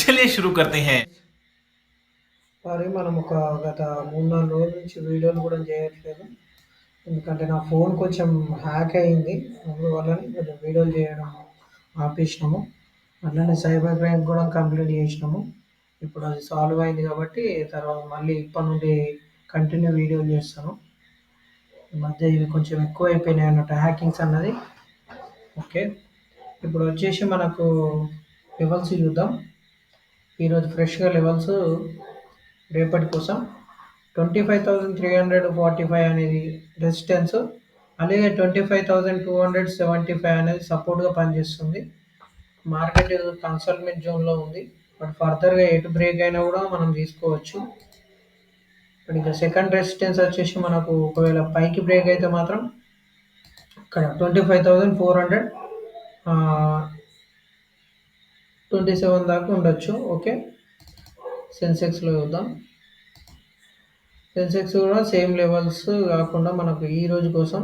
चलिए शुरू करते हैं। మరి మనం ఒక గత 3, 4 రోజుల నుంచి వీడియోలు కూడా చేయట్లేదు. ఎందుకంటే నా ఫోన్ కొంచెం హ్యాక్ అయింది. అందువల్లనే కొంచెం వీడియోలు చేయడం ఆపేసినాము. అట్లనే సైబర్ క్రైమ్ కూడా కంప్లెయింట్ చేసినాము. ఇప్పుడు అది సాల్వ్ అయింది కాబట్టి తర్వాత మళ్ళీ ఇప్పటి నుండి కంటిన్యూ వీడియోలు చేస్తాను. ఈ మధ్య ఇవి కొంచెం ఎక్కువైపోయినాయి అన్నట్టు హ్యాకింగ్స్ అన్నది. ఓకే. ఇప్పుడు వచ్చేసి మనకు లెవెల్స్ చూద్దాం. ఈరోజు ఫ్రెష్‌గా లెవెల్స్ రేపటి కోసం 25,345 అనేది రెసిస్టెన్స్, అలాగే 25,275 అనేది సపోర్ట్‌గా పనిచేస్తుంది. మార్కెట్ కన్సాల్టెంట్ జోన్‌లో ఉంది. బట్ ఫర్దర్‌గా ఎటు బ్రేక్ అయినా కూడా మనం తీసుకోవచ్చు. ఇప్పుడు ఇక సెకండ్ రెసిస్టెన్స్ వచ్చేసి మనకు ఒకవేళ పైకి బ్రేక్ అయితే మాత్రం ఇక్కడ 25,400 27 దాకా ఉండొచ్చు. ఓకే. సెన్సెక్స్‌లో చూద్దాం. సెన్సెక్స్ కూడా సేమ్ లెవెల్స్ కాకుండా మనకు ఈ రోజు కోసం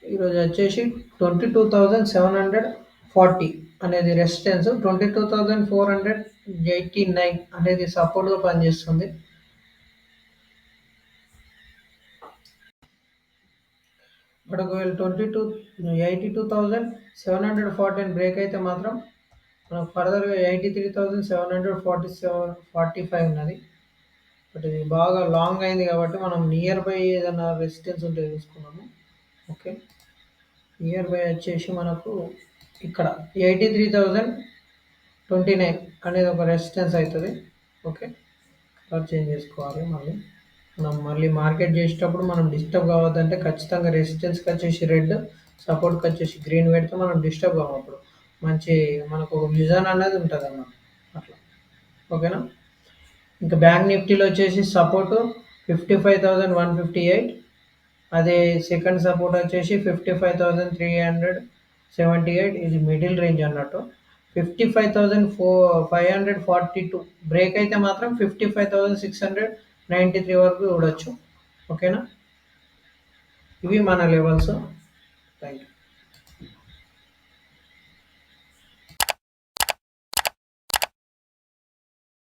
ఈరోజు వచ్చేసి 22,740 అనేది రెసిస్టెన్స్, 22,489 అనేది సపోర్ట్గా పనిచేస్తుంది. ఇప్పుడు ఒకవేళ 82,740 బ్రేక్ అయితే మాత్రం మనకు ఫర్దర్గా 83,747 ఉన్నది. బట్ ఇది బాగా లాంగ్ అయింది కాబట్టి మనం నియర్ బై ఏదైనా రెసిస్టెన్స్ ఉంటే చూసుకున్నాము. ఓకే. నియర్ బై వచ్చేసి మనకు ఇక్కడ 83,029 అనేది ఒక రెసిస్టెన్స్ అవుతుంది. ఓకే. కలర్ చేంజ్ చేసుకోవాలి. మనం మళ్ళీ మార్కెట్ చేసేటప్పుడు మనం డిస్టర్బ్ కావద్దంటే ఖచ్చితంగా రెసిస్టెన్స్కి వచ్చేసి రెడ్, సపోర్ట్కి వచ్చేసి గ్రీన్ పెడితే మనం డిస్టర్బ్ కావప్పుడు మంచి మనకు ఒక విజన్ అనేది ఉంటుంది అన్నమాట. అట్లా ఓకేనా. ఇంకా బ్యాంక్ నిఫ్టీలో వచ్చేసి సపోర్టు 55,158, అదే సెకండ్ సపోర్ట్ వచ్చేసి 55,378. ఇది మిడిల్ రేంజ్ అన్నట్టు. 55,542 బ్రేక్ అయితే మాత్రం 55,693 వరకు చూడొచ్చు. ఓకేనా. ఇవి మన లెవెల్స్. Thank you.